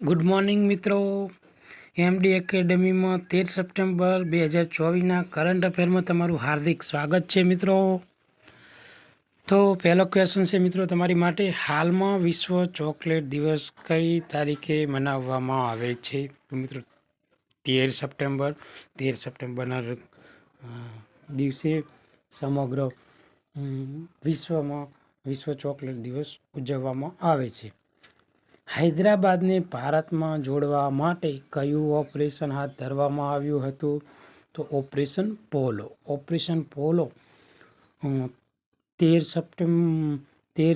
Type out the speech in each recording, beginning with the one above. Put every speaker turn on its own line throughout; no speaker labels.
Good morning મિત્રો. MD એકેડમીમાં 13 September 2024ના current અફેરમાં તમારું હાર્દિક સ્વાગત છે મિત્રો. તો પહેલો ક્વેશ્ચન છે મિત્રો તમારી માટે, હાલમાં વિશ્વ ચોકલેટ દિવસ કઈ તારીખે મનાવવામાં આવે છે? તો મિત્રો 13 સપ્ટેમ્બરના દિવસે સમગ્ર વિશ્વમાં વિશ્વ ચોકલેટ દિવસ ઉજવવામાં આવે છે. હૈદરાબાદને ભારતમાં જોડવા માટે કયું ઓપરેશન હાથ ધરવામાં આવ્યું હતું? તો ઓપરેશન પોલો. ઓપરેશન પોલો 13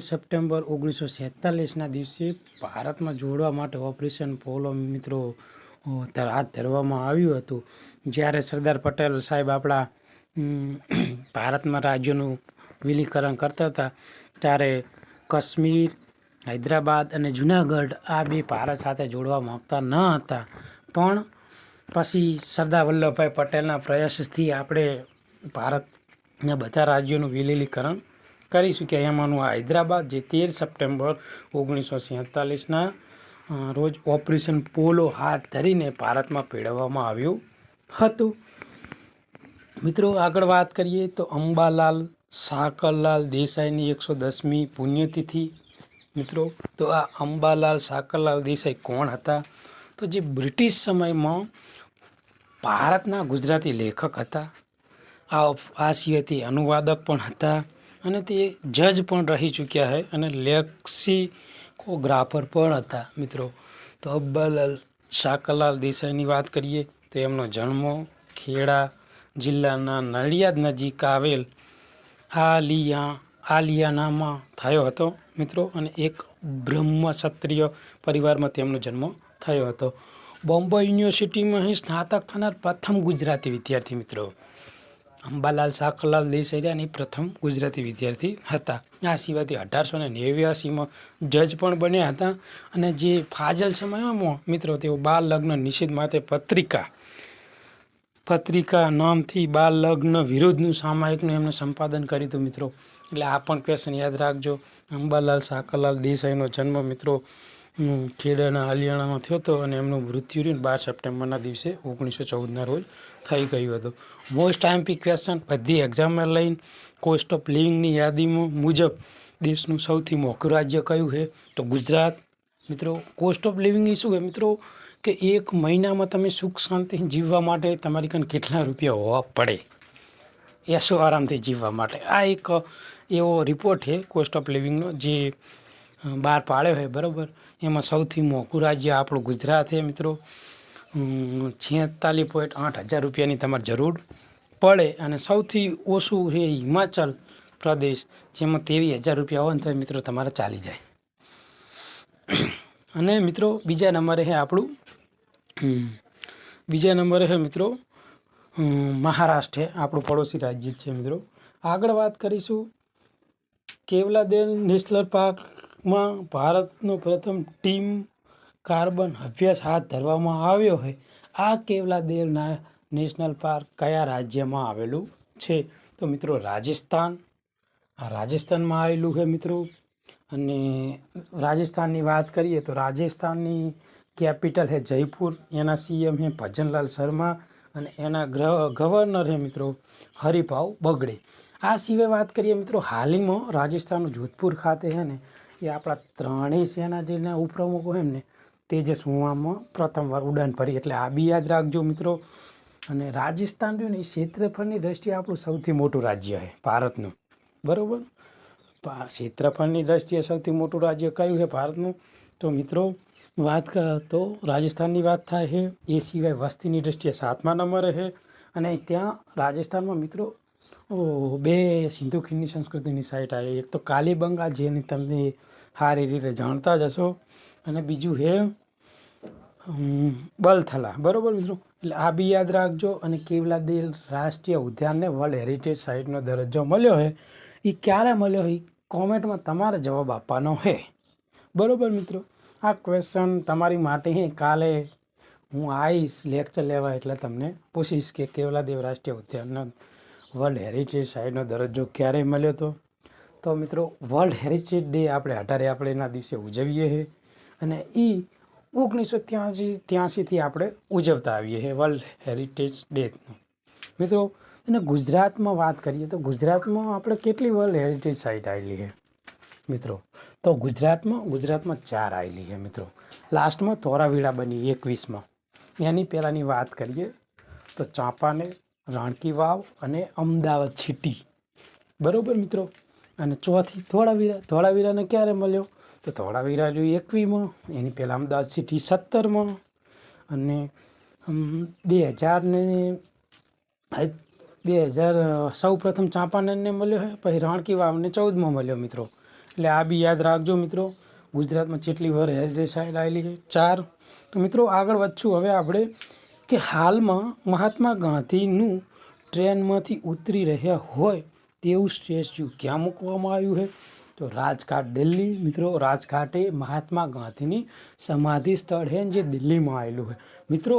સપ્ટેમ્બર 1947ના દિવસે ભારતમાં જોડવા માટે ઓપરેશન પોલો મિત્રો હાથ ધરવામાં આવ્યું હતું. જ્યારે સરદાર પટેલ સાહેબ આપણા ભારતમાં રાજ્યોનું વિલીકરણ કરતા હતા ત્યારે કાશ્મીર, હૈદરાબાદ અને જુનાગઢ આ બે ભારત સાથે જોડવા માગતા ન હતા, પણ પછી સરદાર વલ્લભભાઈ પટેલના પ્રયાસથી આપણે ભારતના બધા રાજ્યોનું વિલીનીકરણ કરી શક્યા. એમાંનું હૈદરાબાદ જે 13 સપ્ટેમ્બર 1947ના રોજ ઓપરેશન પોલો હાથ ધરીને ભારતમાં ભેળવવામાં આવ્યું હતું. મિત્રો આગળ વાત કરીએ તો અંબાલાલ સાકરલાલ દેસાઈની 110મી પુણ્યતિથિ. મિત્રો તો આ અંબાલાલ સાકરલાલ દેસાઈ કોણ હતા? તો જે બ્રિટિશ સમયમાં ભારતના ગુજરાતી લેખક હતા. આ સિવાય તે અનુવાદક પણ હતા અને તે જજ પણ રહી ચૂક્યા છે અને લેક્સિકોગ્રાફર પણ હતા. મિત્રો તો અંબાલાલ સાકરલાલ દેસાઈની વાત કરીએ તો એમનો જન્મ ખેડા જિલ્લાના નડિયાદ નજીક આવેલ આલિયાનામાં થયો હતો મિત્રો, અને એક બ્રહ્મ ક્ષત્રિય પરિવારમાં તેમનો જન્મ થયો હતો. બોમ્બે યુનિવર્સિટીમાં સ્નાતક થનાર પ્રથમ ગુજરાતી વિદ્યાર્થી મિત્રો અંબાલાલ સાકરલાલ દેસાઈ પ્રથમ ગુજરાતી વિદ્યાર્થી હતા. આ સિવાય તે 1889માં જજ પણ બન્યા હતા અને જે ફાજલ સમયમાં મિત્રો તેઓ બાળ લગ્ન નિષેધ માટે પત્રિકા નામથી બાળ લગ્ન વિરોધનું સામાયિકનું એમને સંપાદન કર્યું હતું મિત્રો. એટલે આ પણ ક્વેશ્ચન યાદ રાખજો. અંબાલાલ સાકરલાલ દેસાઈનો જન્મ મિત્રો ખેડાના હલિયાણામાં થયો હતો અને એમનું મૃત્યુ 12 સપ્ટેમ્બરના દિવસે 1914ના રોજ થઈ ગયું હતું. મોસ્ટ આઈએમપી ક્વેશ્ચન બધી એક્ઝામમાં લઈને કોસ્ટ ઓફ લિવિંગની યાદીમાં મુજબ દેશનું સૌથી મોંઘું રાજ્ય કયું છે? તો ગુજરાત. મિત્રો કોસ્ટ ઓફ લિવિંગ એ શું છે મિત્રો કે એક મહિનામાં તમે સુખ શાંતિ જીવવા માટે તમારી કાન કેટલા રૂપિયા હોવા પડે એસો આરામથી જીવવા માટે. આ એક એવો રિપોર્ટ છે કોસ્ટ ઓફ લિવિંગનો જે બહાર પાડ્યો છે બરાબર. એમાં સૌથી મોંઘું રાજ્ય આપણું ગુજરાત છે મિત્રો. 46.8 હજાર રૂપિયાની તમારે જરૂર પડે અને સૌથી ઓછું છે હિમાચલ પ્રદેશ, જેમાં 23,000 રૂપિયા હોય ને તો મિત્રો તમારે ચાલી જાય. અને મિત્રો બીજા નંબરે છે મિત્રો મહારાષ્ટ્ર, આપણું પડોશી રાજ્ય છે મિત્રો. આગળ વાત કરીશું કેવલાદેવ નેશનલ પાર્કમાં ભારતનો પ્રથમ ટીમ કાર્બન અભ્યાસ હાથ ધરવામાં આવ્યો છે. આ કેવલાદેવ નેશનલ પાર્ક કયા રાજ્યમાં આવેલું છે? તો મિત્રો રાજસ્થાનમાં આવેલું છે મિત્રો. અને રાજસ્થાનની વાત કરીએ તો રાજસ્થાનની કેપિટલ છે જયપુર. એના સીએમ છે ભજનલાલ શર્મા અને એના ગવર્નર છે મિત્રો હરિભાવ બગડે. આ સિવાય વાત કરીએ મિત્રો હાલમાં રાજસ્થાનનું જોધપુર ખાતે છે ને એ આપણા ત્રણેય સેના જેના ઉપપ્રમુખો હોય ને તેજસ હુમામાં પ્રથમવાર ઉડાન ભરી, એટલે આ બી યાદ રાખજો મિત્રો. અને રાજસ્થાન રહ્યું ને એ ક્ષેત્રફળની દ્રષ્ટિએ આપણું સૌથી મોટું રાજ્ય છે ભારતનું બરાબર. ક્ષેત્રફળની દ્રષ્ટિએ સૌથી મોટું રાજ્ય કયું છે ભારતનું? તો મિત્રો વાત તો રાજસ્થાનની વાત થાય છે. એ સિવાય વસ્તીની દ્રષ્ટિએ 7મા નંબરે છે. અને ત્યાં રાજસ્થાનમાં મિત્રો બે સિંધુ ખીણની સંસ્કૃતિની સાઇટ આવી. એક તો કાલીબંગા જેને તમને સારી રીતે જાણતા જ હશો, અને બીજું છે બલથલા બરાબર મિત્રો. એટલે આ બી યાદ રાખજો. અને કેવલાદેવ રાષ્ટ્રીય ઉદ્યાનને વર્લ્ડ હેરિટેજ સાઇટનો દરજ્જો મળ્યો છે. એ ક્યારે મળ્યો એ કોમેન્ટમાં તમારે જવાબ આપવાનો છે બરાબર મિત્રો. આ ક્વેશ્ચન તમારી માટે કાલે હું આવીશ લેક્ચર લેવા એટલે તમને પૂછીશ કે કેવલાદેવ રાષ્ટ્રીય ઉદ્યાનનો વર્લ્ડ હેરિટેજ સાઇટનો દરજ્જો ક્યારે મળ્યો હતો. તો મિત્રો વર્લ્ડ હેરિટેજ ડે આપણે 18 એપ્રિલના દિવસે ઉજવીએ છીએ અને એ 1983થી આપણે ઉજવતા આવીએ છીએ વર્લ્ડ હેરિટેજ ડેનું મિત્રો. અને ગુજરાતમાં વાત કરીએ તો ગુજરાતમાં આપણે કેટલી વર્લ્ડ હેરિટેજ સાઇટ આવેલી છે મિત્રો? તો ગુજરાતમાં 4 આવેલી છે મિત્રો. લાસ્ટમાં ધોળાવીરા બની 21માં. એની પહેલાંની વાત કરીએ તો ચાંપાનેર, રાણકી વાવ અને અમદાવાદ સિટી, બરાબર મિત્રો. અને ચોથી ધોળાવીરાને ક્યારે મળ્યો? તો ધોળાવીરા જો 21માં, એની પહેલાં અમદાવાદ સિટી 17માં, અને 2000 સૌ પ્રથમ ચાંપાનેરને મળ્યો છે, પછી રાણકી વાવને 14માં મળ્યો મિત્રો. એટલે આ બી યાદ રાખજો મિત્રો. ગુજરાતમાં જેટલી વર્લ્ડ હેરિટેજ સાઇટ આવેલી છે 4. તો મિત્રો આગળ વધશું હવે આપણે કે હાલમાં મહાત્મા ગાંધીનું ટ્રેનમાંથી ઉતરી રહ્યા હોય તેવું સ્ટેચ્યુ ક્યાં મૂકવામાં આવ્યું છે? તો રાજઘાટ દિલ્હી મિત્રો. રાજઘાટ એ મહાત્મા ગાંધીની સમાધિ સ્થળ છે જે દિલ્હીમાં આવેલું છે મિત્રો.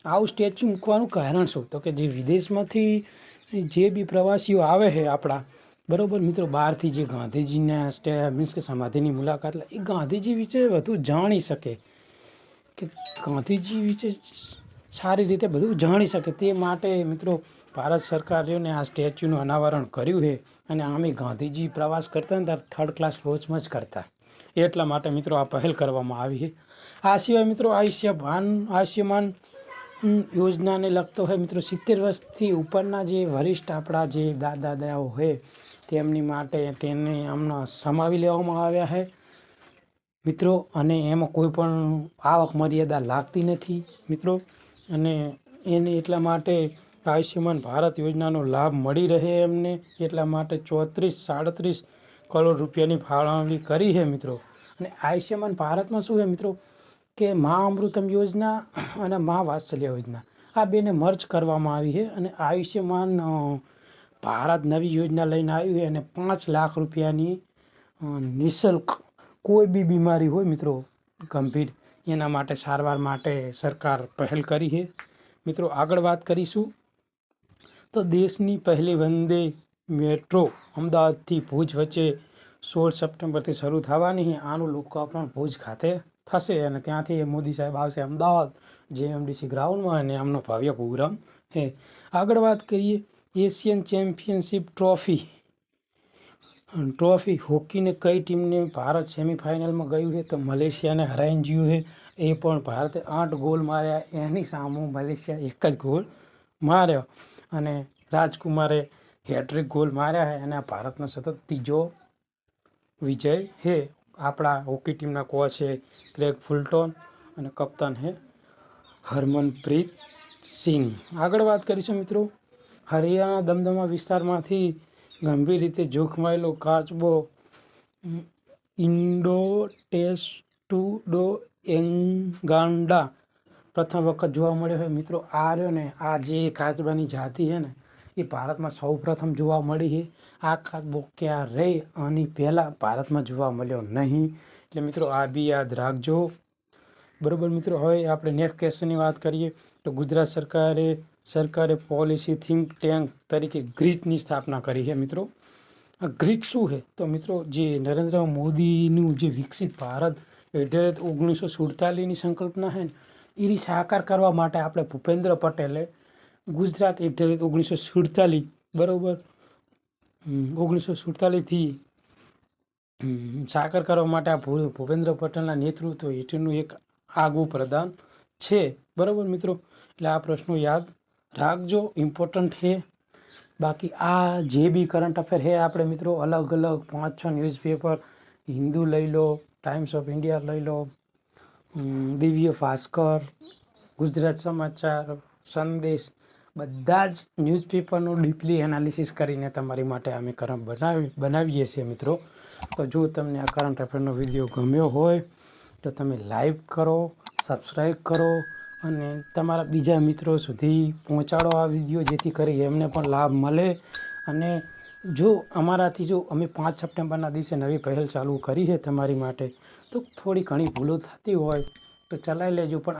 આવું સ્ટેચ્યુ મૂકવાનું કારણ શું? તો કે જે વિદેશમાંથી જે બી પ્રવાસીઓ આવે છે આપણા, બરાબર મિત્રો, બહારથી જે ગાંધીજીના મીન્સ કે સમાધિની મુલાકાત લે, એ ગાંધીજી વિશે વધુ જાણી શકે, કે ગાંધીજી વિશે સારી રીતે બધું જાણી શકે. તે માટે મિત્રો ભારત સરકારે આ સ્ટેચ્યુનું અનાવરણ કર્યું છે. અને આમે ગાંધીજી પ્રવાસ કરતા ને ત્યારે 3rd ક્લાસ લોજમાં જ કરતા, એટલા માટે મિત્રો આ પહેલ કરવામાં આવી છે. આ સિવાય મિત્રો આયુષ્યમાન યોજનાને લગતો હોય મિત્રો 70 વર્ષથી ઉપરના જે વરિષ્ઠ આપણા જે દાદાઓ હોય તેમની માટે તેને આમના સમાવી લેવામાં આવ્યા છે મિત્રો. અને એમાં કોઈ પણ આવક મર્યાદા લાગતી નથી મિત્રો. અને એને એટલા માટે આયુષ્યમાન ભારત યોજનાનો લાભ મળી રહે એમને, એટલા માટે 37 કરોડ રૂપિયાની ફાળવણી કરી છે મિત્રો. અને આયુષ્યમાન ભારતમાં શું છે મિત્રો કે મા અમૃતમ યોજના અને મા વાત્સલ્ય યોજના, આ બેને મર્જ કરવામાં આવી છે. અને આયુષ્યમાન ભારત નવી યોજના લઈને આવ્યું છે. અને 5 લાખ રૂપિયાની નિઃશુલ્ક કોઈ બી બીમારી હોય મિત્રો ગંભીર, એના માટે સારવાર માટે સરકાર પહેલ કરી છે મિત્રો. આગળ વાત કરીશું તો દેશની પહેલી વંદે મેટ્રો અમદાવાદથી ભુજ વચ્ચે 16 સપ્ટેમ્બરથી શરૂ થવાની છે. આનું લોકાર્પણ ભુજ ખાતે થશે અને ત્યાંથી મોદી સાહેબ આવશે અમદાવાદ JMDC ગ્રાઉન્ડમાં અને આમનો ભવ્ય પ્રોગ્રામ છે. આગળ વાત કરીએ એશિયન ચેમ્પિયનશિપ ટ્રોફી હોકીને કઈ ટીમને ભારત સેમિફાઇનલમાં ગયું છે? તો મલેશિયાને હરાઈને ગયું છે. એ પણ ભારતે 8 ગોલ માર્યા, એની સામે મલેશિયા 1 જ ગોલ માર્યો. અને રાજકુમારે હેટ્રિક ગોલ માર્યા છે. અને આ ભારતનો સતત 3જો વિજય છે. આપણા હોકી ટીમના કોચ છે ક્રેગ ફુલટોન અને કપ્તાન છે હરમનપ્રીત સિંહ. આગળ વાત કરીશું મિત્રો હરિયાણા દમદમા વિસ્તારમાંથી ગંભીર રીતે જોખમાયેલો કાચબો ઇન્ડોટેસ્ટુડો એંગાન્ડા પ્રથમ વખત જોવા મળ્યો છે મિત્રો. આ રહ્યો ને, આ જે કાચબાની જાતિ છે ને, એ ભારતમાં સૌ પ્રથમ જોવા મળી છે. આ કાચબો ક્યારેય આની પહેલાં ભારતમાં જોવા મળ્યો નહીં. એટલે મિત્રો આ બી યાદ રાખજો, બરાબર મિત્રો. હવે આપણે નેક્સ્ટ ક્વેશ્ચનની વાત કરીએ તો ગુજરાત સરકારે પોલિસી થિંક ટેન્ક તરીકે ગ્રીટની સ્થાપના કરી છે મિત્રો. આ ગ્રીટ શું છે? તો મિત્રો જે નરેન્દ્ર મોદીનું જે વિકસિત ભારત 1947ની સંકલ્પના છે ને, એની સાકાર કરવા માટે આપણે ભૂપેન્દ્ર પટેલે ગુજરાત 1947, બરાબર, 1947થી સાકાર કરવા માટે આ ભૂપેન્દ્ર પટેલના નેતૃત્વ હેઠળનું એક આગવું પ્રદાન છે, બરાબર મિત્રો. એટલે આ પ્રશ્નો યાદ રાખજો, ઇમ્પોર્ટન્ટ છે. બાકી આ જે બી કરંટ અફેર છે આપણે મિત્રો અલગ 5-6 ન્યૂઝપેપર, હિન્દુ લઈ લો, ટાઈમ્સ ઓફ ઇન્ડિયા લઈ લો, દિવ્ય ભાસ્કર, ગુજરાત સમાચાર, સંદેશ, બધા જ ન્યૂઝપેપરનું ડીપલી એનાલિસિસ કરીને તમારી માટે અમે કરંટ બનાવીએ છીએ મિત્રો. તો જો તમને આ કરંટ અફેરનો વિડીયો ગમ્યો હોય તો તમે લાઈક કરો, સબસ્ક્રાઈબ કરો અને તમારા બીજા મિત્રો સુધી પહોંચાડો આ વિડીયો, જેથી કરી એમને પણ લાભ મળે. અને જો અમે 5 સપ્ટેમ્બરના દિવસે નવી પહેલ ચાલુ કરી છે તમારી માટે, તો થોડી ઘણી ભૂલો થતી હોય તો ચલાવી લેજો. પણ